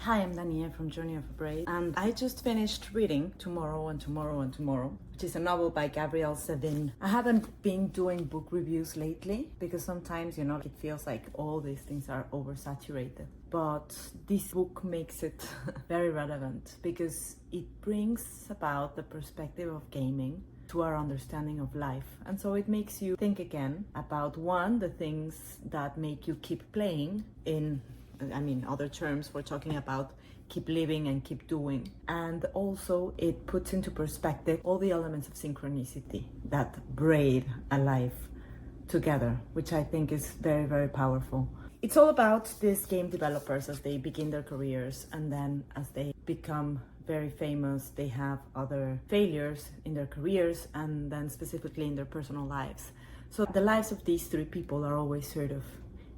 Hi, I'm Danielle from Journey of a Brave, and I just finished reading Tomorrow and Tomorrow and Tomorrow, which is a novel by Gabrielle Zevin. I haven't been doing book reviews lately because sometimes, it feels like all these things are oversaturated. But this book makes it very relevant because it brings about the perspective of gaming to our understanding of life. And so it makes you think again about the things that make you keep playing other terms, we're talking about keep living and keep doing. And also it puts into perspective all the elements of synchronicity that braid a life together, which I think is very, very powerful. It's all about these game developers as they begin their careers, and then as they become very famous, they have other failures in their careers and then specifically in their personal lives. So the lives of these three people are always sort of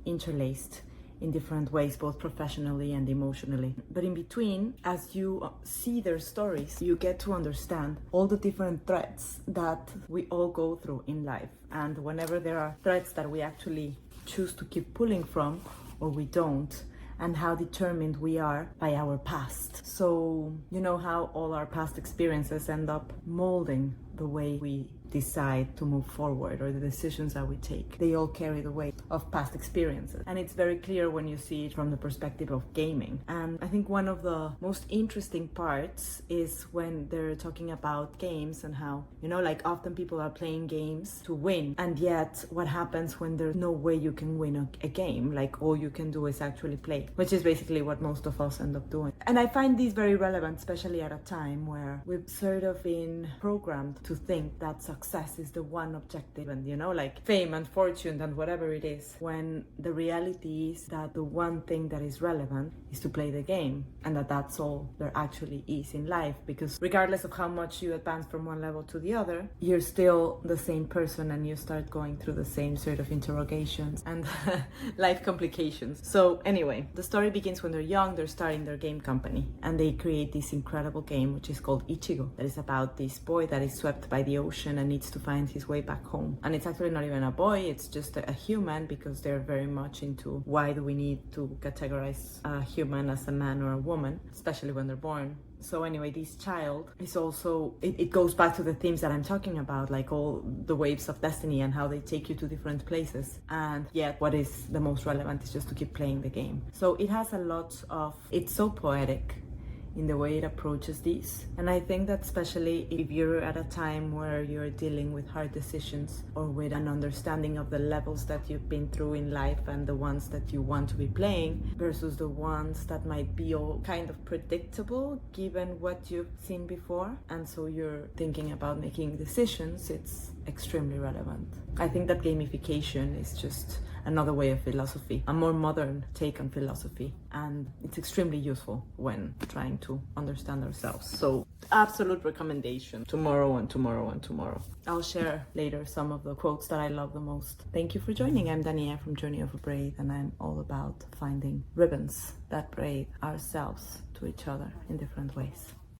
interlaced in different ways, both professionally and emotionally. But in between, as you see their stories, you get to understand all the different threads that we all go through in life. And whenever there are threads that we actually choose to keep pulling from or we don't, and how determined we are by our past. So, how all our past experiences end up molding the way we decide to move forward, or the decisions that we take. They all carry the weight of past experiences. And it's very clear when you see it from the perspective of gaming. And I think one of the most interesting parts is when they're talking about games and how, often people are playing games to win. And yet what happens when there's no way you can win a game? Like all you can do is actually play, which is basically what most of us end up doing. And I find these very relevant, especially at a time where we've sort of been programmed to think that success is the one objective and, fame and fortune and whatever it is, when the reality is that the one thing that is relevant is to play the game, and that's all there actually is in life. Because regardless of how much you advance from one level to the other, you're still the same person and you start going through the same sort of interrogations and life complications. So anyway, the story begins when they're young. They're starting their game company and they create this incredible game which is called Ichigo, that is about this boy that is swept by the ocean and needs to find his way back home. And it's actually not even a boy, it's just a human, because they're very much into why do we need to categorize a human as a man or a woman, especially when they're born. So anyway, this child is also, it goes back to the themes that I'm talking about, like all the waves of destiny and how they take you to different places. And yet what is the most relevant is just to keep playing the game. So it has a lot of, it's so poetic in the way it approaches these. And I think that especially if you're at a time where you're dealing with hard decisions or with an understanding of the levels that you've been through in life and the ones that you want to be playing versus the ones that might be all kind of predictable given what you've seen before, and so you're thinking about making decisions, it's extremely relevant. I think that gamification is just another way of philosophy, a more modern take on philosophy, and it's extremely useful when trying to understand ourselves. So absolute recommendation, Tomorrow and Tomorrow and Tomorrow. I'll share later some of the quotes that I love the most. Thank you for joining. I'm Danielle from Journey of a Brave, and I'm all about finding ribbons that braid ourselves to each other in different ways.